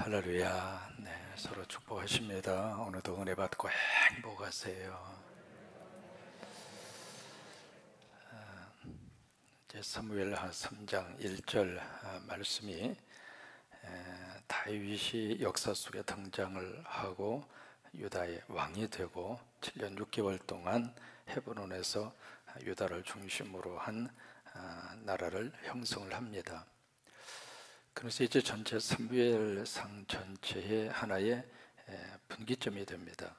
할렐루야. 네, 서로 축복하십니다. 오늘도 은혜 받고 행복하세요. 이제 사무엘하 3장 1절 말씀이 다윗이 역사 속에 등장을 하고 유다의 왕이 되고 7년 6개월 동안 헤브론에서 유다를 중심으로 한 나라를 형성을 합니다. 그래서 이제 전체 사무엘상 전체의 하나의 분기점이 됩니다.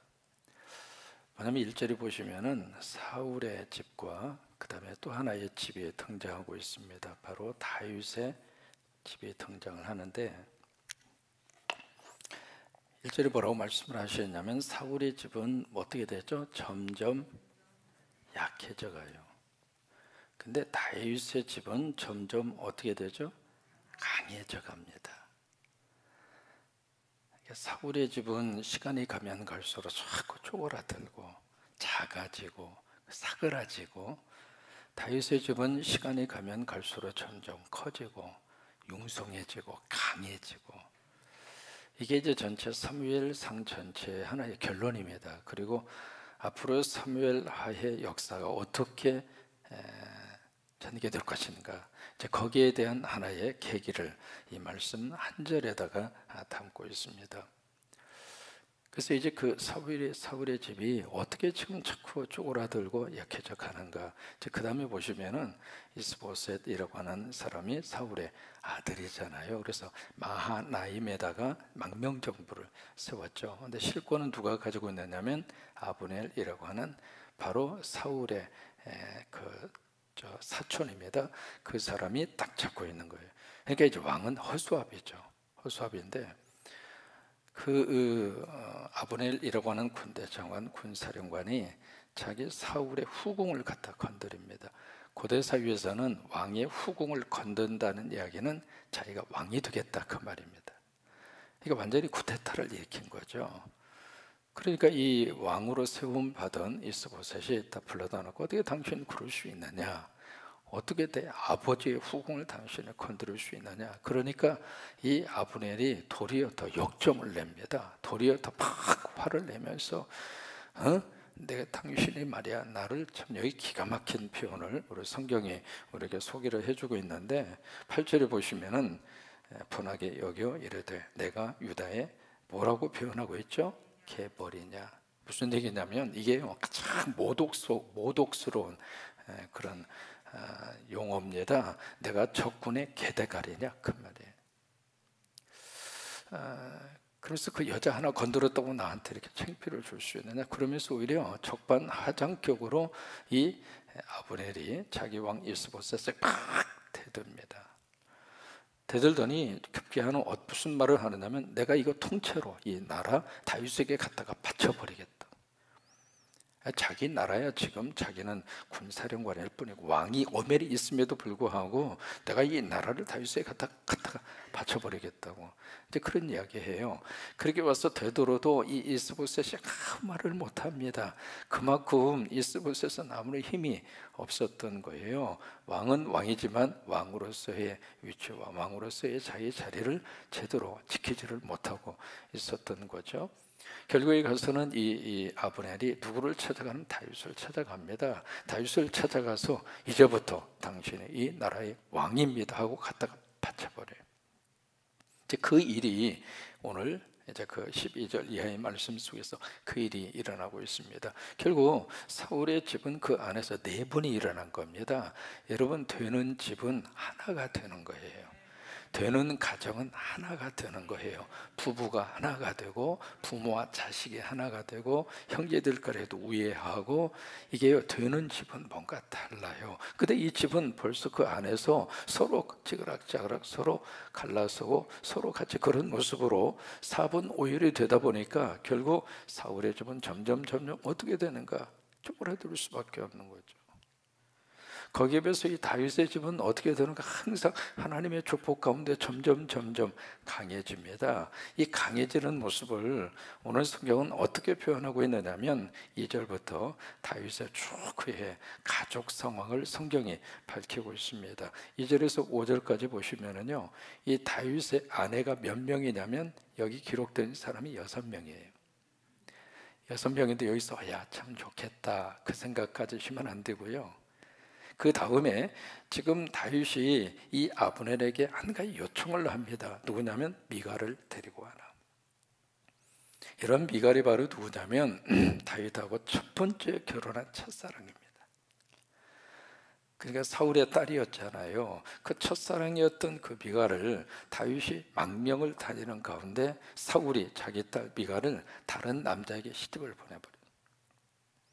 왜냐하면 1절에 보시면은 사울의 집과 그 다음에 또 하나의 집이 등장하고 있습니다. 바로 다윗의 집이 등장을 하는데 1절에 뭐라고 말씀을 하셨냐면 사울의 집은 어떻게 되죠? 점점 약해져 가요. 근데 다윗의 집은 점점 어떻게 되죠? 강해져 갑니다. 사울의 집은 시간이 가면 갈수록 자꾸 쪼그라들고 작아지고 사그라지고, 다윗의 집은 시간이 가면 갈수록 점점 커지고 융성해지고 강해지고, 이게 이제 전체 사무엘상 전체의 하나의 결론입니다. 그리고 앞으로 사무엘하의 역사가 어떻게 전개될 것인가, 이제 거기에 대한 하나의 계기를 이 말씀 한 절에다가 담고 있습니다. 그래서 이제 그 사울의 집이 어떻게 지금 자꾸 쪼그라들고 약해져 가는가, 이제 그 다음에 보시면은 이스보셋이라고 하는 사람이 사울의 아들이잖아요. 그래서 마하나임에다가 망명정부를 세웠죠. 근데 실권은 누가 가지고 있느냐면 아브넬이라고 하는 바로 사울의 사촌입니다. 그 사람이 딱 잡고 있는 거예요. 그러니까 이제 왕은 허수아비죠. 허수아비인데 아브넬이라고 하는 군대장관, 군사령관이 자기 사울의 후궁을 갖다 건드립니다. 고대 사회에서는 왕의 후궁을 건든다는 이야기는 자기가 왕이 되겠다 그 말입니다. 그러니까 완전히 쿠데타를 일으킨 거죠. 그러니까 이 왕으로 세움 받은 이스보셋이 다 불러다 놓고, 어떻게 당신 그럴 수 있느냐, 어떻게 내 아버지의 후궁을 당신이 건드릴 수 있느냐. 그러니까 이 아브넬이 도리어 더 역정을 냅니다. 도리어 더 막 화를 내면서 내가 당신이 말이야, 나를 참, 여기 기가 막힌 표현을 우리 성경이 우리에게 소개를 해주고 있는데 8절에 보시면은 분하게 여겨 이르되 내가 유다에 뭐라고 표현하고 있죠? 개벌이냐. 무슨 얘기냐면 이게 참 모독스러운 그런 용어입니다. 내가 적군의 개대가리냐 그 말이에요. 그래서 그 여자 하나 건드렸다고 나한테 이렇게 창피를 줄 수 있느냐. 그러면서 오히려 적반하장격으로 이 아브넬이 자기 왕 이스보셋을 팍 대듭니다. 대들더니 급기야는 무슨 말을 하느냐면 내가 이거 통째로 이 나라 다윗에게 갖다가 바쳐버리겠다. 자기 나라야. 지금 자기는 군사령관일 뿐이고 왕이 오멜이 있음에도 불구하고 내가 이 나라를 다윗에게 갖다가 바쳐버리겠다고 이제 그런 이야기해요. 그렇게 와서 되도록도 이 이스보셋이 아무 말을 못합니다. 그만큼 이스보셋은 아무런 힘이 없었던 거예요. 왕은 왕이지만 왕으로서의 위치와 왕으로서의 자기 자리를 제대로 지키지를 못하고 있었던 거죠. 결국에 가서는 이 아브넬이 누구를 찾아가는? 다윗을 찾아갑니다. 다윗을 찾아가서 이제부터 당신이 이 나라의 왕입니다 하고 갖다가 바쳐버려요. 이제 그 일이 오늘 이제 그 12절 이하의 말씀 속에서 그 일이 일어나고 있습니다. 결국 사울의 집은 그 안에서 네 번이 일어난 겁니다. 여러분, 되는 집은 하나가 되는 거예요. 되는 가정은 하나가 되는 거예요. 부부가 하나가 되고 부모와 자식이 하나가 되고 형제들까지도 우애하고, 이게 되는 집은 뭔가 달라요. 근데 이 집은 벌써 그 안에서 서로 찌그락짜그락 서로 갈라서고 서로 같이 그런 모습으로 4분 5일이 되다 보니까 결국 사울의 집은 점점 어떻게 되는가? 쪼그라들 수밖에 없는 거죠. 거기에 비해서 이 다윗의 집은 어떻게 되는가? 항상 하나님의 축복 가운데 점점 강해집니다. 이 강해지는 모습을 오늘 성경은 어떻게 표현하고 있느냐면 2절부터 다윗의 쭉 그의 가족 상황을 성경이 밝히고 있습니다. 2절에서 5절까지 보시면은요, 이 다윗의 아내가 몇 명이냐면 여기 기록된 사람이 6명이에요. 6명인데 여기서 야, 참 좋겠다 그 생각 가지시면 안 되고요. 그 다음에 지금 다윗이 이 아브넬에게 한 가지 요청을 합니다. 누구냐면 미갈을 데리고 와라. 이런 미갈이 바로 누구냐면 다윗하고 첫 번째 결혼한 첫사랑입니다. 그러니까 사울의 딸이었잖아요. 그 첫사랑이었던 그 미갈을 다윗이 망명을 다니는 가운데 사울이 자기 딸 미갈을 다른 남자에게 시집을 보내버려요.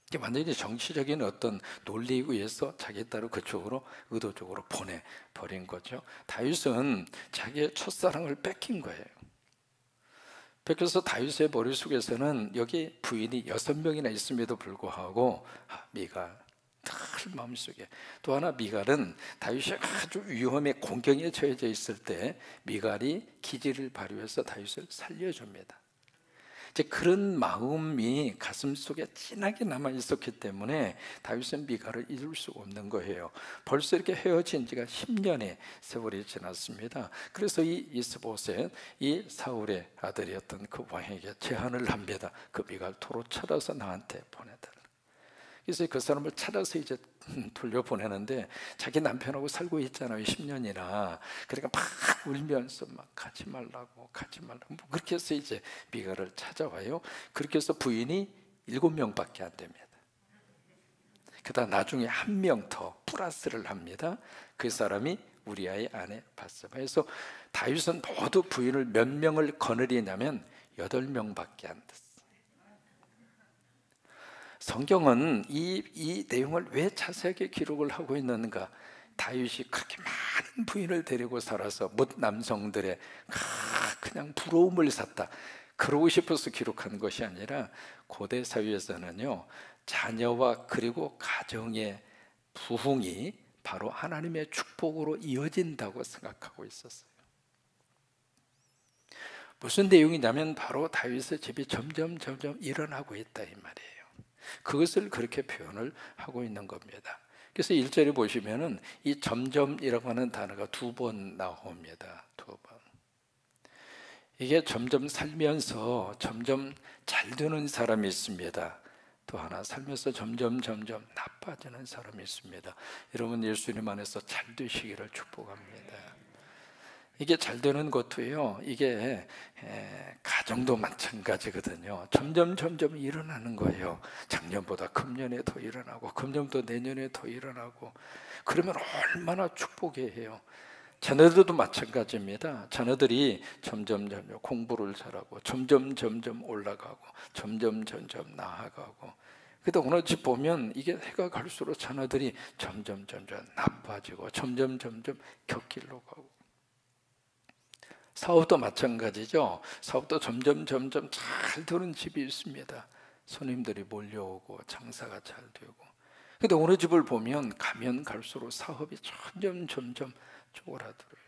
이게 완전히 정치적인 어떤 논리에 의해서 자기 딸을 그쪽으로 의도적으로 보내버린 거죠. 다윗은 자기의 첫사랑을 뺏긴 거예요. 그래서 다윗의 머릿속에서는 여기 부인이 6명이나 있음에도 불구하고 미갈 늘 마음속에, 또 하나 미갈은 다윗이 아주 위험에 공경에 처해져 있을 때 미갈이 기지를 발휘해서 다윗을 살려줍니다. 이제 그런 마음이 가슴속에 진하게 남아 있었기 때문에 다윗은 미갈을 잊을 수 없는 거예요. 벌써 이렇게 헤어진 지가 10년의 세월이 지났습니다. 그래서 이 이스보셋, 이 사울의 아들이었던 그 왕에게 제안을 합니다. 그 미갈 도로 찾아서 나한테 보내달라. 그래서 그 사람을 찾아서 이제 돌려보내는데 자기 남편하고 살고 있잖아요, 10년이나. 그러니까 막 울면서 막 가지 말라고 뭐 그렇게 해서 이제 미갈을 찾아와요. 그렇게 해서 부인이 7명밖에 안 됩니다. 그다음 나중에 1명 더 플러스를 합니다. 그 사람이 우리아의 아내 바세바. 그래서 다윗은 모두 부인을 몇 명을 거느리냐면 8명밖에 안 됐어요. 성경은 이 내용을 왜 자세하게 기록을 하고 있는가? 다윗이 그렇게 많은 부인을 데리고 살아서 못 남성들의 그냥 부러움을 샀다, 그러고 싶어서 기록한 것이 아니라 고대 사회에서는요, 자녀와 그리고 가정의 부흥이 바로 하나님의 축복으로 이어진다고 생각하고 있었어요. 무슨 내용이냐면 바로 다윗의 집이 점점 일어나고 있다 이 말이에요. 그것을 그렇게 표현을 하고 있는 겁니다. 그래서 1절에 보시면은 이 점점이라고 하는 단어가 2번 나옵니다. 2번. 이게 점점 살면서 점점 잘 되는 사람이 있습니다. 또 하나, 살면서 점점 나빠지는 사람이 있습니다. 여러분, 예수님 안에서 잘 되시기를 축복합니다. 이게 잘 되는 것도요, 이게 가정도 마찬가지거든요. 점점 일어나는 거예요. 작년보다 금년에 더 일어나고, 금년부터 내년에 더 일어나고. 그러면 얼마나 축복이에요. 자녀들도 마찬가지입니다. 자녀들이 점점 공부를 잘하고, 점점 올라가고, 점점 나아가고. 근데 오늘 집 보면 이게 해가 갈수록 자녀들이 점점 나빠지고, 점점 곁길로 가고. 사업도 마찬가지죠. 사업도 점점 잘 되는 집이 있습니다. 손님들이 몰려오고 장사가 잘 되고. 근데 어느 집을 보면 가면 갈수록 사업이 점점 쪼그라들어요.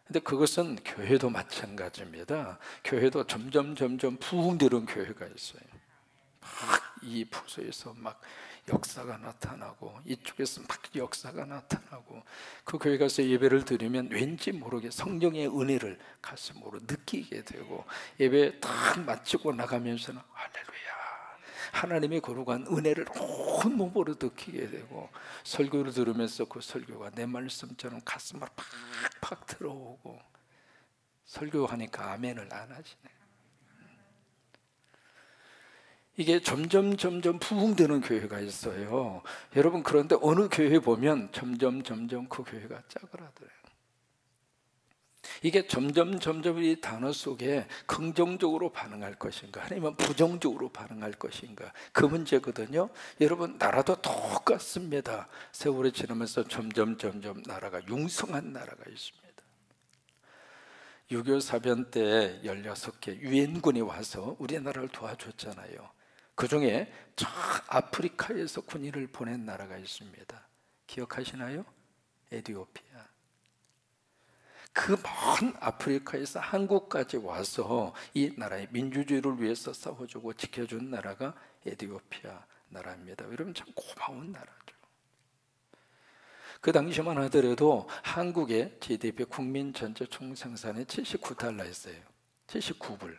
근데 그것은 교회도 마찬가지입니다. 교회도 점점 부흥되는 교회가 있어요. 막 이 부서에서 막 역사가 나타나고, 이쪽에서 막 역사가 나타나고, 그 교회 가서 예배를 드리면 왠지 모르게 성령의 은혜를 가슴으로 느끼게 되고, 예배 딱 마치고 나가면서는 할렐루야, 하나님이 거룩한 은혜를 온몸으로 느끼게 되고, 설교를 들으면서 그 설교가 내 말씀처럼 가슴으로 팍팍 들어오고, 설교하니까 아멘을 안 하시네. 이게 점점 부흥되는 교회가 있어요. 여러분, 그런데 어느 교회 보면 점점 그 교회가 짜그라들어요. 이게 점점 이 단어 속에 긍정적으로 반응할 것인가, 아니면 부정적으로 반응할 것인가, 그 문제거든요. 여러분, 나라도 똑같습니다. 세월이 지나면서 점점 나라가 융성한 나라가 있습니다. 6.25 사변 때 16개 유엔군이 와서 우리나라를 도와줬잖아요. 그 중에 저 아프리카에서 군인을 보낸 나라가 있습니다. 기억하시나요? 에티오피아. 그 먼 아프리카에서 한국까지 와서 이 나라의 민주주의를 위해서 싸워주고 지켜준 나라가 에티오피아 나라입니다. 여러분 참 고마운 나라죠. 그 당시만 하더라도 한국의 GDP 국민 전체 총생산이 79달러였어요. 79불.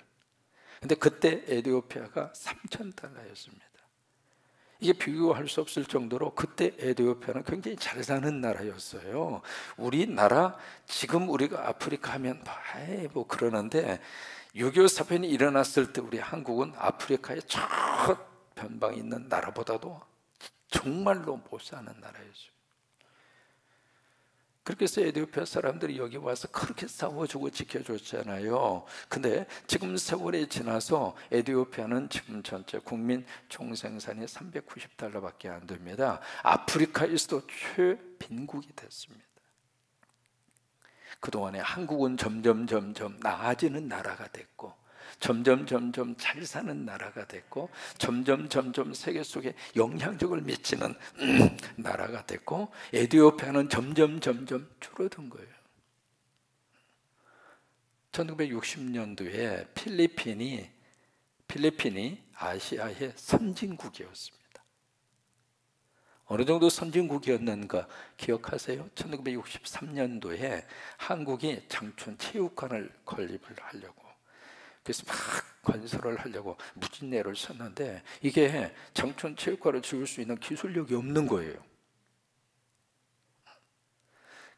근데 그때 에티오피아가 3,000달러였습니다. 이게 비교할 수 없을 정도로 그때 에티오피아는 굉장히 잘 사는 나라였어요. 우리나라 지금 우리가 아프리카 하면 뭐 그러는데 6.25 사변이 일어났을 때 우리 한국은 아프리카의 첫 변방에 있는 나라보다도 정말로 못 사는 나라였어요. 그렇게 해서 에티오피아 사람들이 여기 와서 그렇게 싸워주고 지켜줬잖아요. 근데 지금 세월이 지나서 에티오피아는 지금 전체 국민 총생산이 390달러밖에 안 됩니다. 아프리카에서도 최빈국이 됐습니다. 그동안에 한국은 점점 나아지는 나라가 됐고, 점점 잘 사는 나라가 됐고, 점점 세계 속에 영향력을 미치는 나라가 됐고, 에티오피아는 점점 줄어든 거예요. 1960년도에 필리핀이 아시아의 선진국이었습니다. 어느 정도 선진국이었는가 기억하세요? 1963년도에 한국이 장춘 체육관을 건립을 하려고, 그래서 막 건설을 하려고 무진내를 썼는데 이게 장춘 체육관을 지을 수 있는 기술력이 없는 거예요.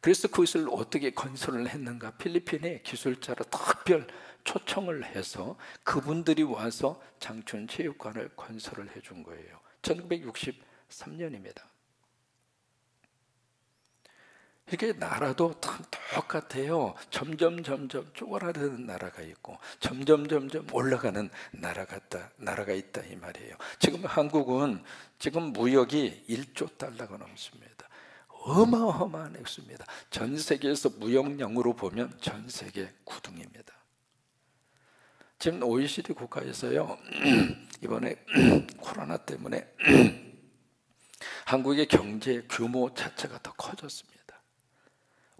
그래서 그것을 어떻게 건설을 했는가? 필리핀의 기술자를 특별 초청을 해서 그분들이 와서 장춘 체육관을 건설을 해준 거예요. 1963년입니다. 이게 나라도 똑같아요. 점점 쪼그라드는 나라가 있고 점점 올라가는 나라가 있다 이 말이에요. 지금 한국은 지금 무역이 1조 달러가 넘습니다. 어마어마한 액수입니다. 전 세계에서 무역량으로 보면 전 세계 9등입니다. 지금 OECD 국가에서요, 이번에 코로나 때문에 한국의 경제 규모 자체가 더 커졌습니다.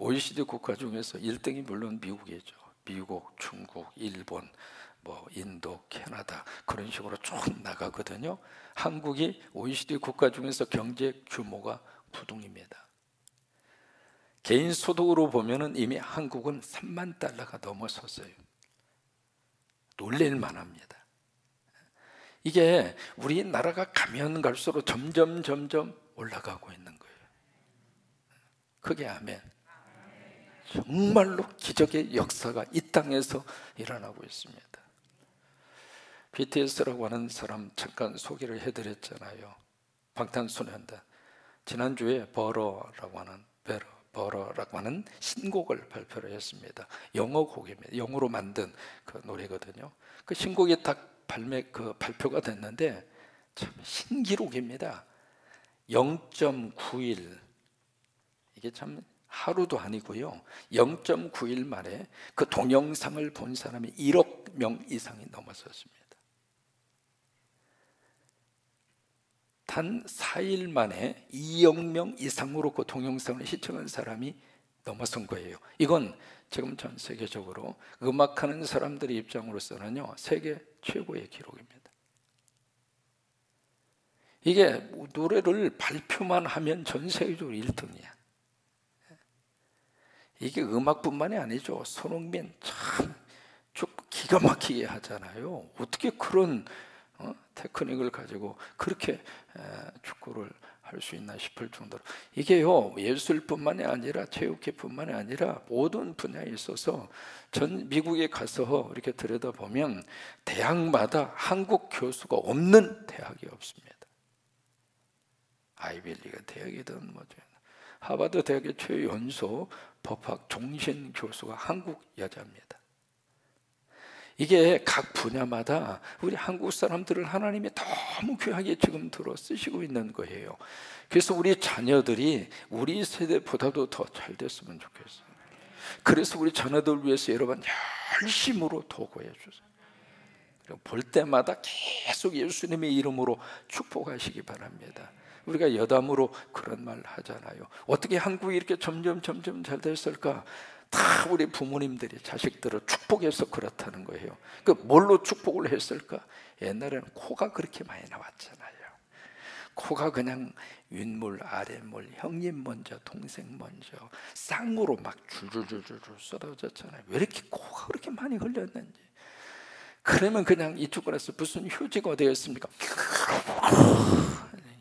OECD 국가 중에서 1등이 물론 미국이죠. 미국, 중국, 일본, 인도, 캐나다 그런 식으로 쭉 나가거든요. 한국이 OECD 국가 중에서 경제 규모가 9등입니다. 개인 소득으로 보면은 이미 한국은 3만 달러가 넘어섰어요. 놀랄 만합니다. 이게 우리나라가 가면 갈수록 점점 올라가고 있는 거예요. 그게 아멘. 정말로 기적의 역사가 이 땅에서 일어나고 있습니다. BTS라고 하는 사람 잠깐 소개를 해드렸잖아요. 방탄소년단. 지난주에 버러라고 하는 신곡을 발표를 했습니다. 영어 곡입니다. 영어로 만든 그 노래거든요. 그 신곡이 딱 발표가 됐는데 참 신기록입니다. 0.9일, 이게 참 하루도 아니고요. 0.9일 만에 그 동영상을 본 사람이 1억 명 이상이 넘어섰습니다. 단 4일 만에 2억 명 이상으로 그 동영상을 시청한 사람이 넘어선 거예요. 이건 지금 전 세계적으로 음악하는 사람들의 입장으로서는요, 세계 최고의 기록입니다. 이게 노래를 발표만 하면 전 세계적으로 1등이야. 이게 음악뿐만이 아니죠. 손흥민 참 기가 막히게 하잖아요. 어떻게 그런 테크닉을 가지고 그렇게 축구를 할 수 있나 싶을 정도로, 이게요 예술뿐만이 아니라 체육계뿐만이 아니라 모든 분야에 있어서 전 미국에 가서 이렇게 들여다보면 대학마다 한국 교수가 없는 대학이 없습니다. 아이빌리그 대학이든 하버드 대학의 최연소 법학 종신 교수가 한국 여자입니다. 이게 각 분야마다 우리 한국 사람들을 하나님이 너무 귀하게 지금 들어 쓰시고 있는 거예요. 그래서 우리 자녀들이 우리 세대보다도 더 잘 됐으면 좋겠어요. 그래서 우리 자녀들 위해서 여러분 열심으로 도구해 주세요. 볼 때마다 계속 예수님의 이름으로 축복하시기 바랍니다. 우리가 여담으로 그런 말 하잖아요. 어떻게 한국이 이렇게 점점 잘 됐을까? 다 우리 부모님들이 자식들을 축복해서 그렇다는 거예요. 그 뭘로 축복을 했을까? 옛날에는 코가 그렇게 많이 나왔잖아요. 코가 그냥 윗물 아랫물, 형님 먼저 동생 먼저 쌍으로 막 줄줄줄줄 쏟아졌잖아요. 왜 이렇게 코가 그렇게 많이 흘렸는지. 그러면 그냥 이쪽으로서 무슨 휴지가 되었습니까?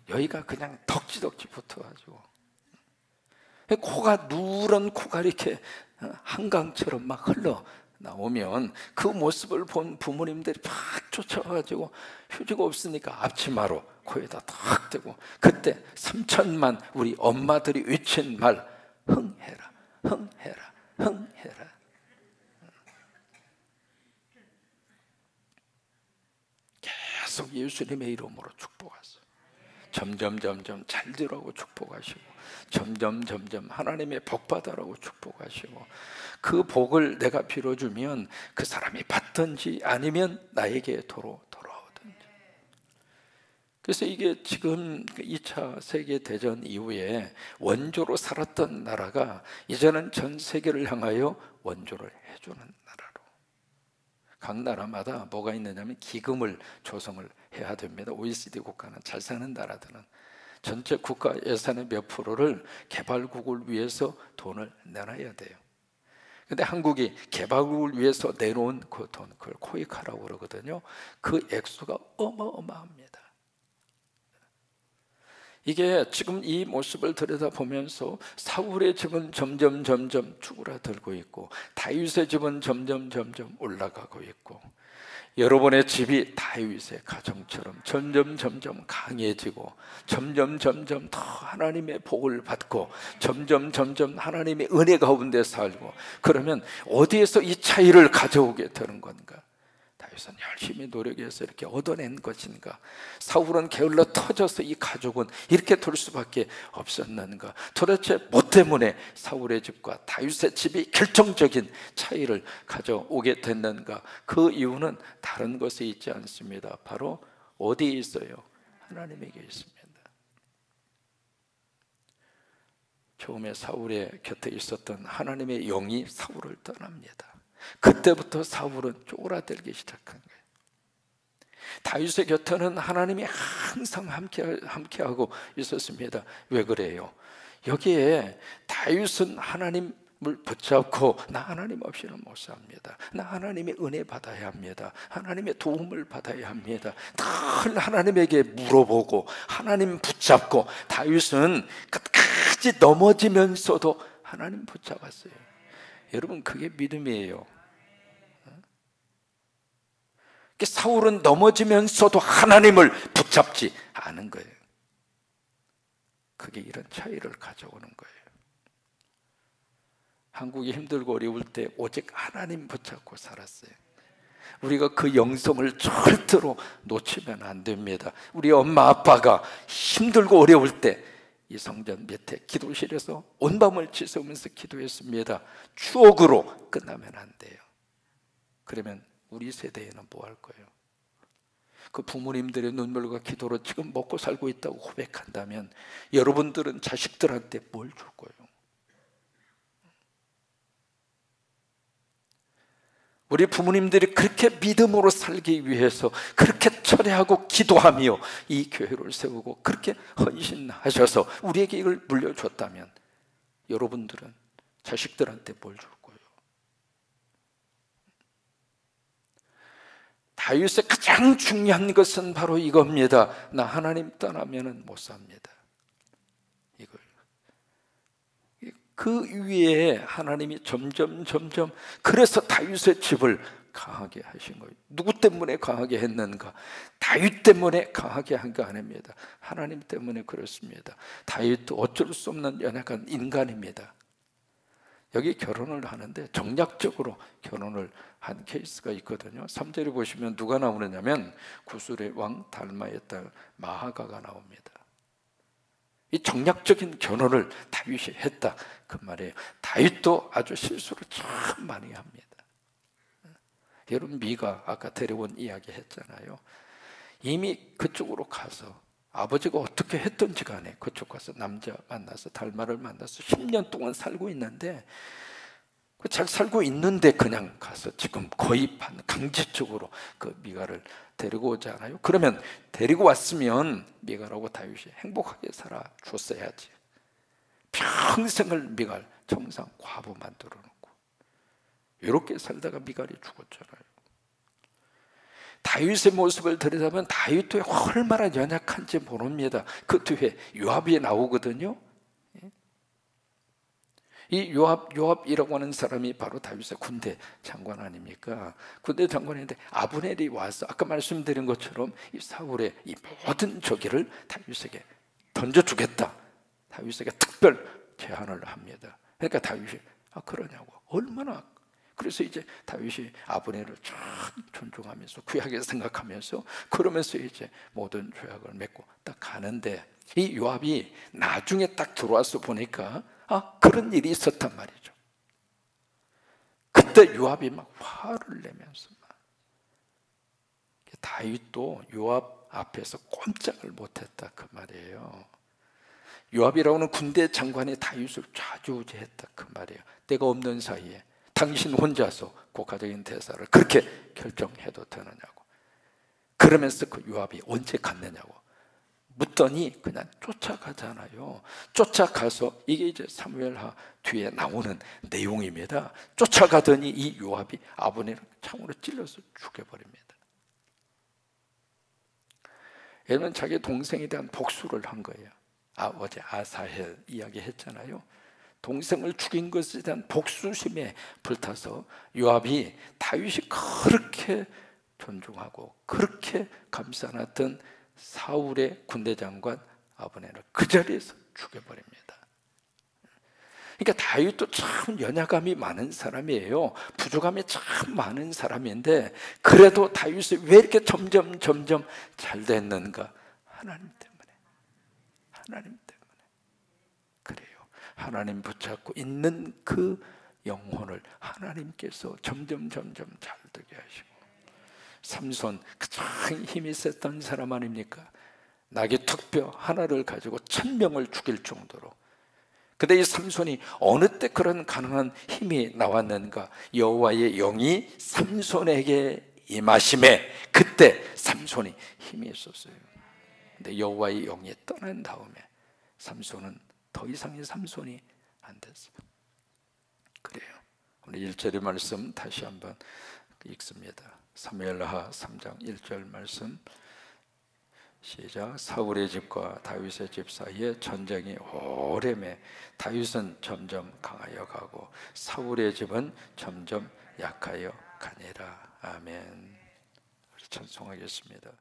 여기가 그냥 덕지덕지 붙어가지고 코가 누런 코가 이렇게 한강처럼 막 흘러 나오면 그 모습을 본 부모님들이 팍 쫓아가지고 휴지가 없으니까 앞치마로 코에다 탁 대고, 그때 3천만 우리 엄마들이 외친 말, 흥해라 흥해라 흥해라. 계속 예수님의 이름으로 축복하세요. 점점 잘 되라고 축복하시고, 점점 하나님의 복 받으라고 축복하시고, 그 복을 내가 빌어주면 그 사람이 받든지 아니면 나에게 돌아오든지. 그래서 이게 지금 2차 세계대전 이후에 원조로 살았던 나라가 이제는 전 세계를 향하여 원조를 해주는 나라로, 각 나라마다 뭐가 있느냐면 기금을 조성을 해야 됩니다. OECD 국가는, 잘 사는 나라들은 전체 국가 예산의 몇 프로를 개발국을 위해서 돈을 내놔야 돼요. 근데 한국이 개발국을 위해서 내놓은 그 돈, 그걸 코이카라고 그러거든요. 그 액수가 어마어마합니다. 이게 지금 이 모습을 들여다보면서 사울의 집은 점점 쭈그라들고 있고, 다윗의 집은 점점 올라가고 있고, 여러분의 집이 다윗의 가정처럼 점점 강해지고, 점점 더 하나님의 복을 받고, 점점 하나님의 은혜 가운데 살고, 그러면 어디에서 이 차이를 가져오게 되는 건가? 다윗은 열심히 노력해서 이렇게 얻어낸 것인가? 사울은 게을러 터져서 이 가족은 이렇게 될 수밖에 없었는가? 도대체 뭐 때문에 사울의 집과 다윗의 집이 결정적인 차이를 가져오게 됐는가? 그 이유는 다른 것에 있지 않습니다. 바로 어디에 있어요? 하나님에게 있습니다. 처음에 사울의 곁에 있었던 하나님의 영이 사울을 떠납니다. 그때부터 사울은 쪼그라들기 시작한 거예요. 다윗의 곁에는 하나님이 항상 함께하고 있었습니다. 왜 그래요? 여기에 다윗은 하나님을 붙잡고, 나 하나님 없이는 못 삽니다. 나 하나님의 은혜 받아야 합니다. 하나님의 도움을 받아야 합니다. 늘 하나님에게 물어보고 하나님 붙잡고, 다윗은 끝까지 넘어지면서도 하나님 붙잡았어요. 여러분, 그게 믿음이에요. 사울은 넘어지면서도 하나님을 붙잡지 않은 거예요. 그게 이런 차이를 가져오는 거예요. 한국이 힘들고 어려울 때 오직 하나님 붙잡고 살았어요. 우리가 그 영성을 절대로 놓치면 안 됩니다. 우리 엄마 아빠가 힘들고 어려울 때 이 성전 밑에 기도실에서 온 밤을 지새우면서 기도했습니다. 추억으로 끝나면 안 돼요. 그러면 우리 세대에는 뭐 할 거예요? 그 부모님들의 눈물과 기도로 지금 먹고 살고 있다고 고백한다면 여러분들은 자식들한테 뭘 줄 거예요? 우리 부모님들이 그렇게 믿음으로 살기 위해서 그렇게 철회하고 기도하며 이 교회를 세우고 그렇게 헌신하셔서 우리에게 이걸 물려줬다면 여러분들은 자식들한테 뭘 줄 거예요? 다윗의 가장 중요한 것은 바로 이겁니다. 나 하나님 떠나면 못 삽니다. 이걸. 그 위에 하나님이 점점 그래서 다윗의 집을 강하게 하신 거예요. 누구 때문에 강하게 했는가? 다윗 때문에 강하게 한 거 아닙니다. 하나님 때문에 그렇습니다. 다윗도 어쩔 수 없는 연약한 인간입니다. 여기 결혼을 하는데 정략적으로 결혼을 한 케이스가 있거든요. 3절에 보시면 누가 나오느냐면 구술의 왕 달마의 딸 마하가가 나옵니다. 이 정략적인 결혼을 다윗이 했다, 그 말이에요. 다윗도 아주 실수를 참 많이 합니다. 여러분, 미가 아까 데려온 이야기 했잖아요. 이미 그쪽으로 가서 아버지가 어떻게 했든지 간에 그쪽 가서 남자 만나서 달마를 만나서 10년 동안 살고 있는데, 잘 살고 있는데 그냥 가서 지금 거의 강제적으로 그 미갈을 데리고 오잖아요. 그러면 데리고 왔으면 미갈하고 다윗이 행복하게 살아 줬어야지. 평생을 미갈 정상 과부 만들어 놓고 이렇게 살다가 미갈이 죽었잖아요. 다윗의 모습을 들여다보면 다윗도 얼마나 연약한지 모릅니다. 그 뒤에 요압이 나오거든요. 이 요압이라고 하는 사람이 바로 다윗의 군대 장관 아닙니까? 군대 장관인데 아브넬이 와서 아까 말씀드린 것처럼 이 사울의 이 모든 저기를 다윗에게 던져주겠다, 다윗에게 특별 제안을 합니다. 그러니까 다윗이 그러냐고, 얼마나. 그래서 이제 다윗이 아브넬을 참 존중하면서 귀하게 생각하면서 그러면서 이제 모든 조약을 맺고 딱 가는데, 이 요압이 나중에 딱 들어와서 보니까 그런 일이 있었단 말이죠. 그때 요압이 막 화를 내면서 다윗도 요압 앞에서 꼼짝을 못했다 그 말이에요. 요압이라고는 군대 장관이 다윗을 좌지우지했다 그 말이에요. 때가 없는 사이에 당신 혼자서 국가적인 대사를 그렇게 결정해도 되느냐고. 그러면서 그 요압이 언제 갔느냐고 묻더니 그냥 쫓아가잖아요. 쫓아가서 이게 이제 사무엘하 뒤에 나오는 내용입니다. 쫓아가더니 이 요압이 아브넬을 창으로 찔러서 죽여버립니다. 얘는 자기 동생에 대한 복수를 한 거예요. 어제 아사헬 이야기 했잖아요. 동생을 죽인 것에 대한 복수심에 불타서 요압이 다윗이 그렇게 존중하고 그렇게 감싸놨던 사울의 군대 장관 아브넬을 그 자리에서 죽여버립니다. 그러니까 다윗도 참 연약함이 많은 사람이에요. 부족함이 참 많은 사람인데 그래도 다윗이 왜 이렇게 점점 잘 됐는가? 하나님 때문에. 그래요. 하나님 붙잡고 있는 그 영혼을 하나님께서 점점 잘 되게 하시고. 삼손 가장 힘이 셌던 사람 아닙니까? 나귀 턱뼈 하나를 가지고 1000명을 죽일 정도로. 근데 이 삼손이 어느 때 그런 가능한 힘이 나왔는가? 여호와의 영이 삼손에게 임하심에 그때 삼손이 힘이 있었어요. 근데 여호와의 영이 떠난 다음에 삼손은 더 이상의 삼손이 안 됐어요. 그래요. 오늘 1절의 말씀 다시 한번 읽습니다. 사무엘하 3장 1절 말씀 시작. 사울의 집과 다윗의 집 사이에 전쟁이 오래매 다윗은 점점 강하여 가고 사울의 집은 점점 약하여 가니라. 아멘. 우리 찬송하겠습니다.